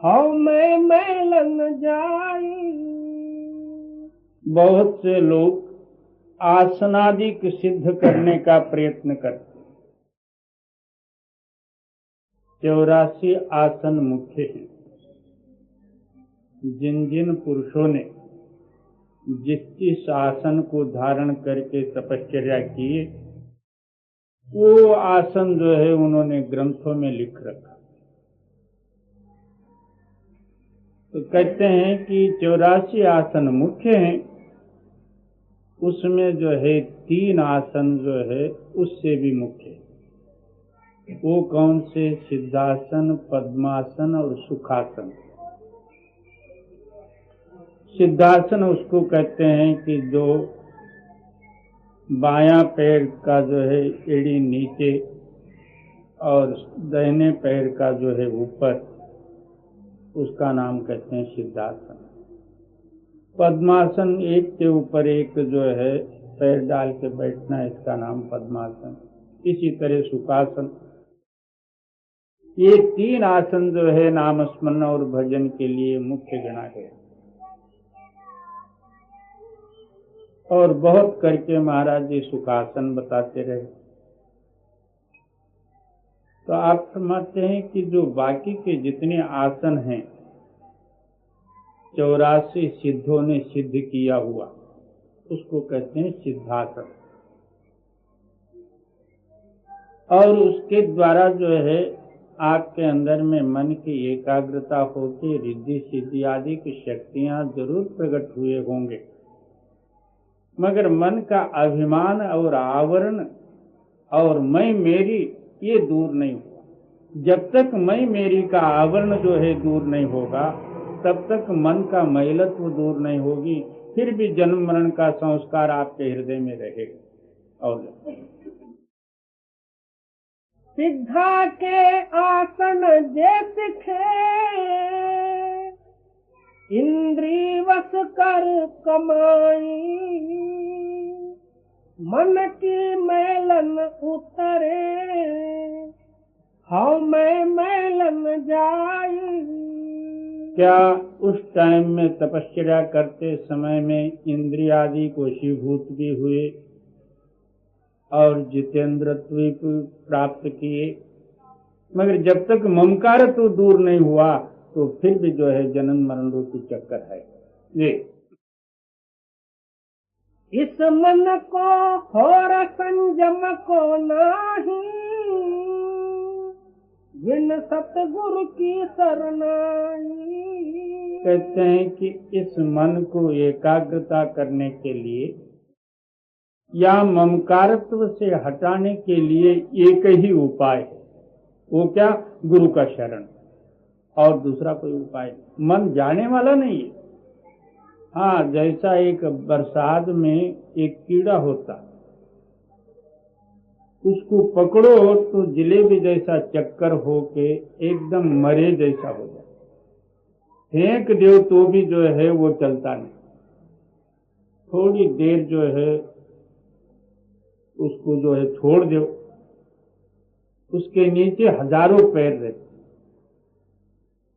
हौ मैं मैलन जाई। बहुत से लोग आसनादिक सिद्ध करने का प्रयत्न करते। 84 आसन मुख्य हैं। जिन जिन पुरुषों ने जिस आसन को धारण करके तपश्चर्या किए, वो आसन जो है उन्होंने ग्रंथों में लिख रखा। तो कहते हैं कि 84 आसन मुख्य हैं, उसमें जो है 3 आसन जो है उससे भी मुख्य है। वो कौन से? सिद्धासन, पद्मासन और सुखासन। सिद्धासन उसको कहते हैं कि जो बायां पैर का जो है एड़ी नीचे और दाहिने पैर का जो है ऊपर, उसका नाम कहते हैं सिद्धासन। पद्मासन एक के ऊपर एक जो है पैर डाल के बैठना, इसका नाम पद्मासन। इसी तरह सुखासन। ये 3 आसन जो है नाम स्मरण और भजन के लिए मुख्य गणा है। और बहुत करके महाराज जी सुखासन बताते रहे। तो आप समझते हैं कि जो बाकी के जितने आसन हैं 84 सिद्धों ने सिद्ध किया हुआ, उसको कहते हैं सिद्धासन। और उसके द्वारा जो है आपके अंदर में मन की एकाग्रता होकर रिद्धि सिद्धि आदि की शक्तियां जरूर प्रकट हुए होंगे, मगर मन का अभिमान और आवरण और मैं मेरी ये दूर नहीं हुआ। जब तक मैं मेरी का आवरण जो है दूर नहीं होगा, तब तक मन का मैलत्व दूर नहीं होगी, फिर भी जन्म मरण का संस्कार आपके हृदय में रहेगा। और सिद्धा के आसन जे सिखे, इंद्री वस कर कमाई, मन की मैलन उतरे, हाँ मैं मैलन जाई। क्या उस टाइम में तपस्या करते समय में इंद्रियादि को वशीभूत भी हुए और जितेंद्रत्व प्राप्त किए, मगर जब तक ममकारत्व दूर नहीं हुआ तो फिर भी जो है जन्म मरण रूपी चक्कर है। ये इस मन को होर संयम को नाही, बिन सतगुरु की शरणाई। कहते हैं कि इस मन को एकाग्रता करने के लिए या ममकारत्व से हटाने के लिए एक ही उपाय है, वो क्या? गुरु का शरण, और दूसरा कोई उपाय नहीं। मन जाने वाला नहीं है। हाँ, जैसा एक बरसात में एक कीड़ा होता, उसको पकड़ो तो जिलेबी जैसा चक्कर होके एकदम मरे जैसा हो जाए, फेंक दो तो भी जो है वो चलता नहीं। थोड़ी देर जो है उसको जो है छोड़ दो, उसके नीचे हजारों पैर रहते।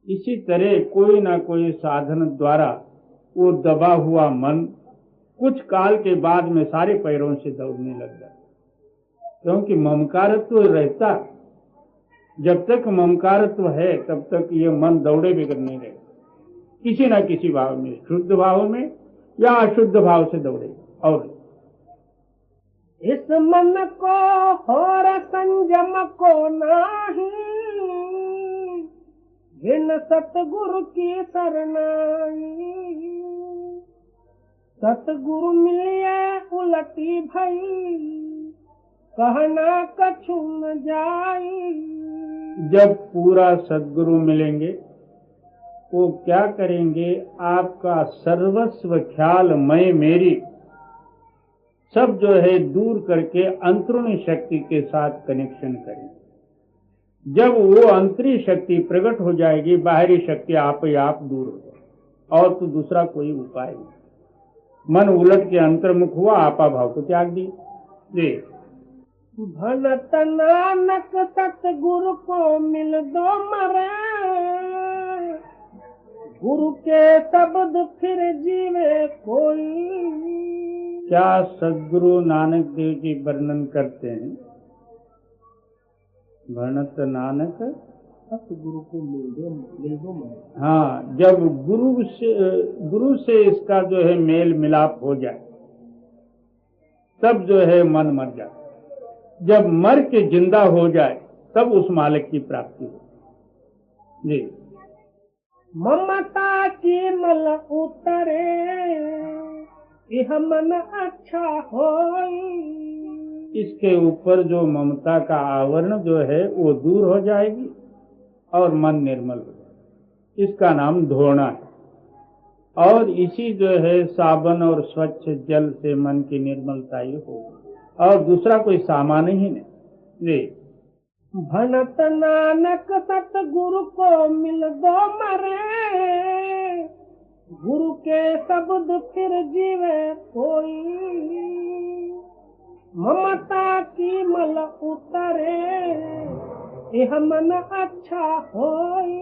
इसी तरह कोई ना कोई साधन द्वारा वो दबा हुआ मन कुछ काल के बाद में सारे पैरों से दौड़ने लग जाता, क्योंकि ममकारत्व रहता। जब तक ममकारत्व है तब तक ये मन दौड़े बिगड़ नहीं रहेगा, किसी न किसी भाव में, शुद्ध भाव में या अशुद्ध भाव से दौड़ेगा। और इस मन को होर संयम को नाही, बिन सतगुरु की शरणाई। सतगुरु मिलिए उलटी भई, कहना कछु न जाई। जब पूरा सद्गुरु मिलेंगे वो क्या करेंगे? आपका सर्वस्व ख्याल मैं मेरी सब जो है दूर करके अंतरूणी शक्ति के साथ कनेक्शन करेंगे। जब वो अंतरी शक्ति प्रकट हो जाएगी, बाहरी शक्ति आप ही आप दूर हो जाएगी, और तो दूसरा कोई उपाय नहीं। मन उलट के अंतर्मुख हुआ, आपा भाव को त्याग दिए। भनत नानक सतगुरु को मिल दो मरे, गुरु के शब्द फिर जीवे कोई। क्या सद्गुरु नानक देव जी वर्णन करते हैं? भनत नानक सतगुरु को मिल दो मरे। हाँ, जब गुरु से इसका जो है मेल मिलाप हो जाए तब जो है मन मर जाए। जब मर के जिंदा हो जाए तब उस मालिक की प्राप्ति हो। जी, ममता की मल उतरे, यह मन अच्छा होई। इसके ऊपर जो ममता का आवरण जो है वो दूर हो जाएगी और मन निर्मल हो जाएगा। इसका नाम धोना है। और इसी जो है साबन और स्वच्छ जल से मन की निर्मलता ही होगी, और दूसरा कोई सामान ही नहीं। जी, भनत नानक सतगुरु को मिल दो मरे, गुरु के शब्द फिर जीवे कोई। ममता की मल उतरे, यह मन अच्छा होई।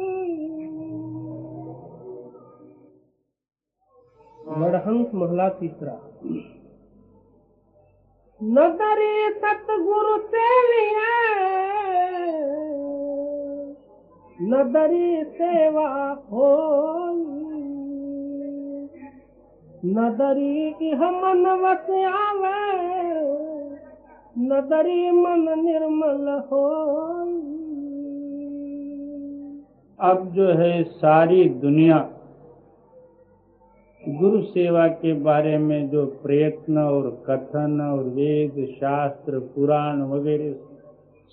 बड़हंस महला तीसरा। नदरी सतगुरु सेविया नदरी सेवा हो नदरी इह मन वस आवे नदरी मन निर्मल हो। अब जो है सारी दुनिया गुरु सेवा के बारे में जो प्रयत्न और कथन और वेद शास्त्र पुराण वगैरह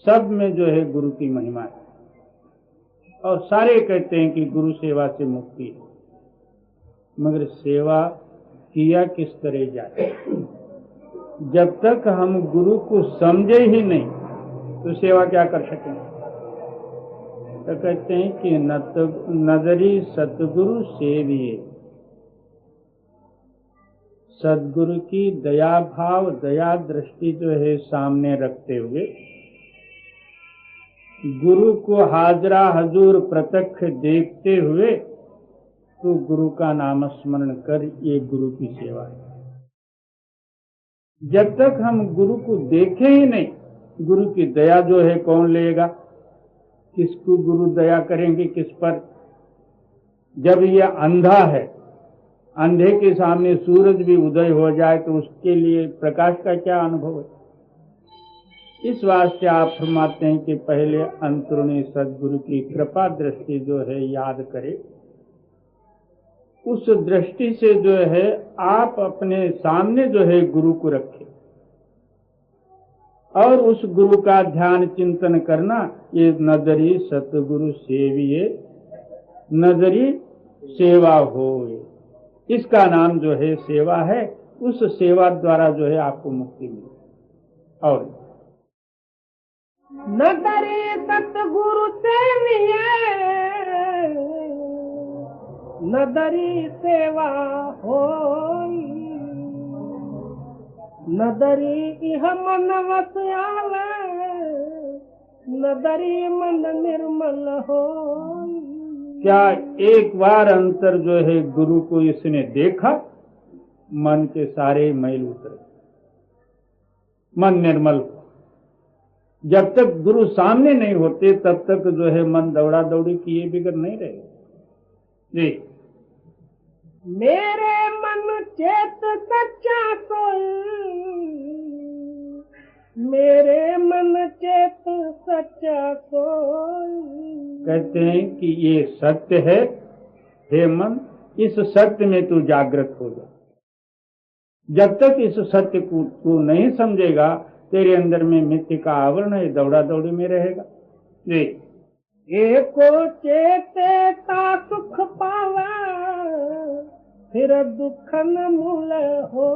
सब में जो है गुरु की महिमा है, और सारे कहते हैं कि गुरु सेवा से मुक्ति है। मगर सेवा किया किस तरह जाए? जब तक हम गुरु को समझे ही नहीं तो सेवा क्या कर सकेंगे? तो कहते हैं कि नदरी सतगुरु सेविए, सदगुरु की दया भाव दया दृष्टि जो है सामने रखते हुए गुरु को हाजरा हजूर प्रत्यक्ष देखते हुए तो गुरु का नाम स्मरण कर, ये गुरु की सेवा है। जब तक हम गुरु को देखें ही नहीं, गुरु की दया जो है कौन लेगा? किसको गुरु दया करेंगे किस पर? जब ये अंधा है, अंधे के सामने सूरज भी उदय हो जाए तो उसके लिए प्रकाश का क्या अनुभव है? इस वास्ते आप फरमाते हैं कि पहले अंतरुणी सदगुरु की कृपा दृष्टि जो है याद करे। उस दृष्टि से जो है आप अपने सामने जो है गुरु को रखें और उस गुरु का ध्यान चिंतन करना। ये नदरी सतगुरु सेविए नदरी सेवा होए, इसका नाम जो है सेवा है। उस सेवा द्वारा जो है आपको मुक्ति मिले। और नदरी सतगुरु सेविए नदरी सेवा हो नदरी इह मन वस आवे नदरी मन निर्मल हो। क्या एक बार अंतर जो है गुरु को इसने देखा, मन के सारे मैल उतरे, मन निर्मल हो। जब तक गुरु सामने नहीं होते तब तक जो है मन दौड़ा दौड़ी किए बिगड़ नहीं रहे जी। मेरे मन चेत सच्चा सोई मेरे मन चेत सच्चा सोई। कहते हैं कि ये सत्य है, हे मन इस सत्य में तू जागृत हो जा। जब तक इस सत्य को तू नहीं समझेगा तेरे अंदर में मिथ्या का आवरण है, दौड़ा दौड़ी में रहेगा जी। एको चेते ता सुख पावा फिर दुख न मूल हो।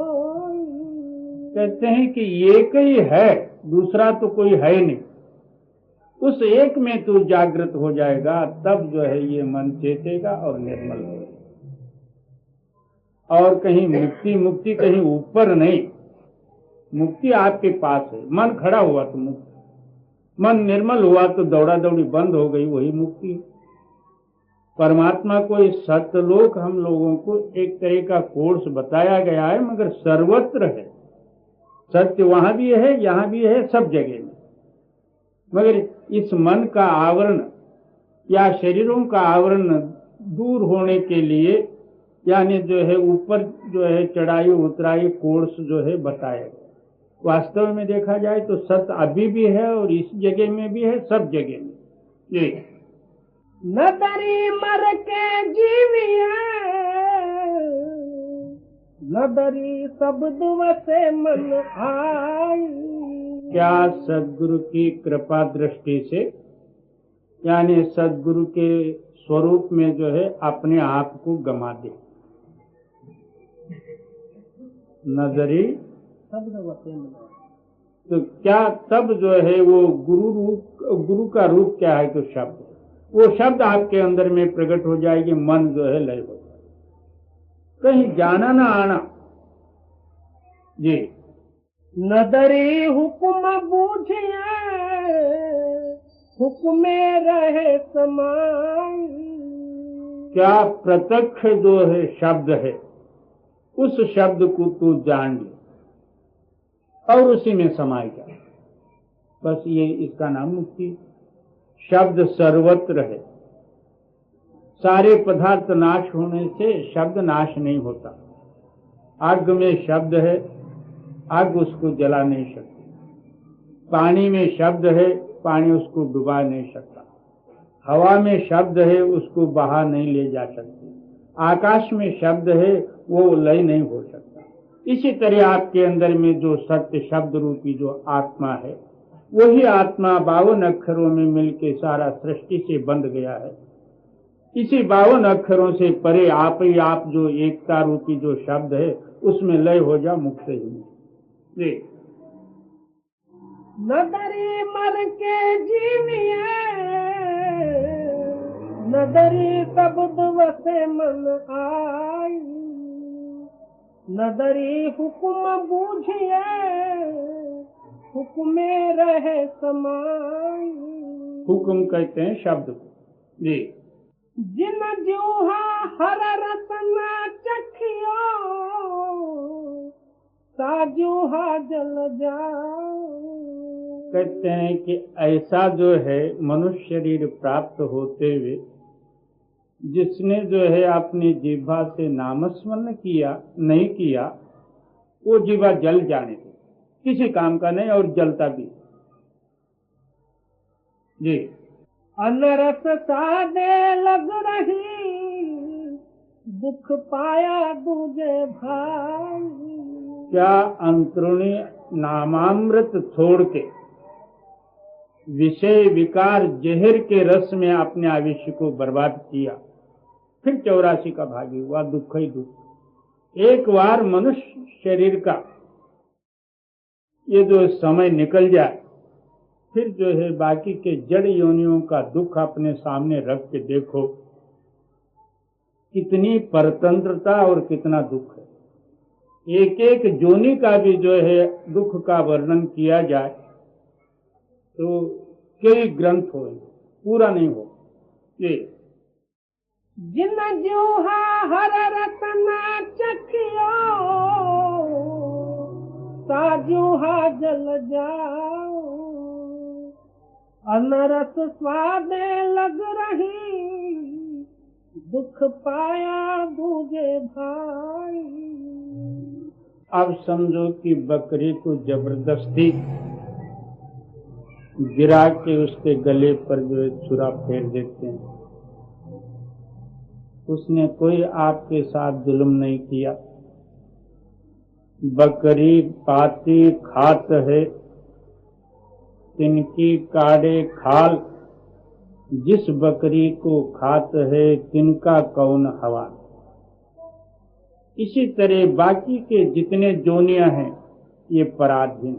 कहते हैं कि एक ही है, दूसरा तो कोई है नहीं। उस एक में तू जागृत हो जाएगा तब जो है ये मन चेतेगा और निर्मल होगा। और कहीं मुक्ति कहीं ऊपर नहीं, मुक्ति आपके पास है। मन खड़ा हुआ तो मुक्ति, मन निर्मल हुआ तो दौड़ा दौड़ी बंद हो गई, वही मुक्ति। परमात्मा को इस सत्यलोक हम लोगों को एक तरह का कोर्स बताया गया है, मगर सर्वत्र है। सत्य वहां भी है, यहां भी है, सब जगह में। मगर इस मन का आवरण या शरीरों का आवरण दूर होने के लिए यानी जो है ऊपर जो है चढ़ाई उतराई कोर्स जो है बताया गया। वास्तव में देखा जाए तो सत्य अभी भी है और इस जगह में भी है, सब जगह में ये। नदरी मर के जीविया नदरी सब दुवसे मन आई। क्या सदगुरु की कृपा दृष्टि से यानी सदगुरु के स्वरूप में जो है अपने आप को गमा दे। नजरी तो क्या तब जो है वो गुरु का रूप क्या है? तो शब्द, वो शब्द आपके अंदर में प्रकट हो जाएगी, मन जो है लय हो जाए, कहीं जाना ना आना जी। नदरी हुक्म बूझिए हुक्मे रहे समाई। क्या प्रत्यक्ष जो है शब्द है, उस शब्द को तू जान ले और उसी में समाय गया। बस ये इसका नाम मुक्ति। शब्द सर्वत्र है। सारे पदार्थ नाश होने से शब्द नाश नहीं होता। आग में शब्द है, आग उसको जला नहीं सकती। पानी में शब्द है, पानी उसको डुबा नहीं सकता। हवा में शब्द है, उसको बहा नहीं ले जा सकती। आकाश में शब्द है, वो लय नहीं हो सकता। इसी तरह आपके अंदर में जो सत्य शब्द रूपी जो आत्मा है, वही आत्मा 52 अक्षरों में मिलके सारा सृष्टि से बंध गया है। इसी 52 अक्षरों से परे आप ही आप जो एकता रूपी जो शब्द है, उसमें लय हो जा, मुक्त ही नहीं। नदरी मर के जीविए, नदरी तब वसे मन आई, नदरी हुक्म बूझिए, हुक्मे रहे समाई। हुक्म कहते हैं शब्द को जी। जिन जूहा हर रसना चखियो, साजूहा जल जाओ। कहते हैं कि ऐसा जो है मनुष्य शरीर प्राप्त होते हुए जिसने जो है अपनी जीवा से नामस्मरण किया नहीं किया, वो जीवा जल जाने दे, किसी काम का नहीं और जलता भी जी। अनरस सादे लग रही, दुख पाया दूजे भाई। क्या अंतरुणी नामामृत छोड़ के विषय विकार जहर के रस में अपने आयुष्य को बर्बाद किया, फिर 84 का भागी हुआ, दुख ही दुख। एक बार मनुष्य शरीर का ये जो समय निकल जाए, फिर जो है बाकी के जड़ योनियों का दुख अपने सामने रख के देखो, कितनी परतंत्रता और कितना दुख है। एक एक जोनी का भी जो है दुख का वर्णन किया जाए तो कई ग्रंथ हो, पूरा नहीं हो। ये जिन जूहा हर रतना चखियो, साजूहा जल जाओ। अनरस स्वादे लग रही, दुख पाया दूजे भाई। अब समझो कि बकरी को जबरदस्ती गिरा के उसके गले पर जो है छुरा फेर देते हैं। उसने कोई आपके साथ जुल्म नहीं किया। बकरी पाती खात है, तिनकी काढ़े खाल। जिस बकरी को खात है, तिनका कौन हवा। इसी तरह बाकी के जितने जोनियां हैं, ये पराधीन।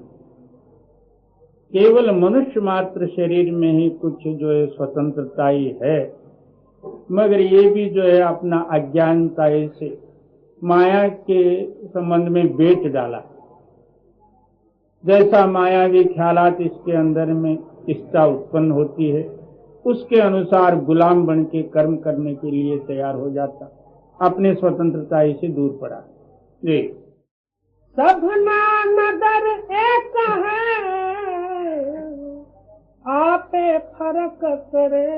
केवल मनुष्य मात्र शरीर में ही कुछ जो है स्वतंत्रता ही है, मगर ये भी जो है अपना अज्ञानता से माया के संबंध में बेच डाला। जैसा मायावी ख्यालात इसके अंदर में इच्छा उत्पन्न होती है, उसके अनुसार गुलाम बन के कर्म करने के लिए तैयार हो जाता, अपने स्वतंत्रता से दूर पड़ा। जी। सबना नदर एक है, आपे फर्क करे।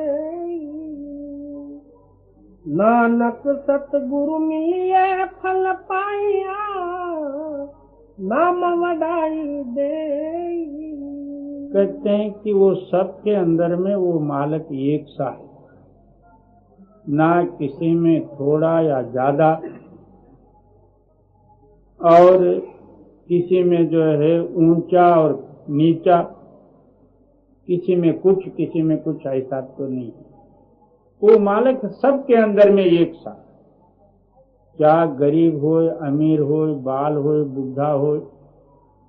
नानक सतगुरु मिलिए फल पाइया, नाम वडाई दे। कहते हैं कि वो सबके अंदर में वो मालक एक सा है, ना किसी में थोड़ा या ज्यादा, और किसी में जो है ऊंचा और नीचा, किसी में कुछ ऐसा तो नहीं है। वो मालक सबके अंदर में एक सा, क्या गरीब हो, अमीर हो, बाल हो, बुढ़ा हो,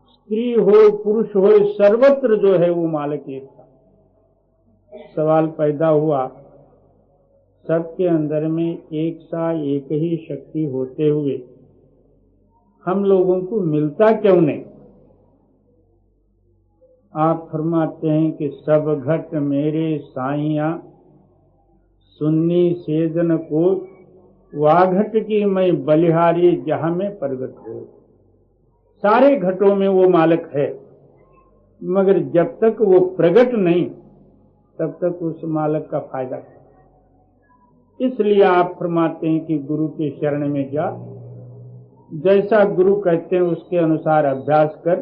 स्त्री हो, पुरुष हो, सर्वत्र जो है वो मालक एक सा। सवाल पैदा हुआ, सबके अंदर में एक सा एक ही शक्ति होते हुए हम लोगों को मिलता क्यों नहीं? आप फरमाते हैं कि सब घट मेरे साइया, सुन्नी सेजन को वाघट की मैं बलिहारी जहां में प्रगट हो। सारे घटों में वो मालिक है, मगर जब तक वो प्रकट नहीं तब तक उस मालिक का फायदा है। इसलिए आप फरमाते हैं कि गुरु के शरण में जा, जैसा गुरु कहते हैं उसके अनुसार अभ्यास कर,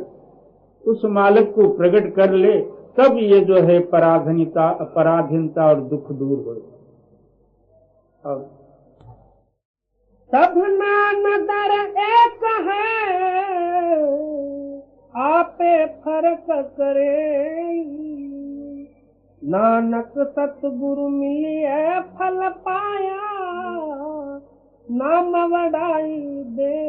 उस मालिक को प्रकट कर ले, तब ये जो है पराधीनता और दुख दूर हो। अब सब नाम दर एक है, आपे फर्क करे। नानक सतगुरु मिलिए फल पाया, नाम वडाई दे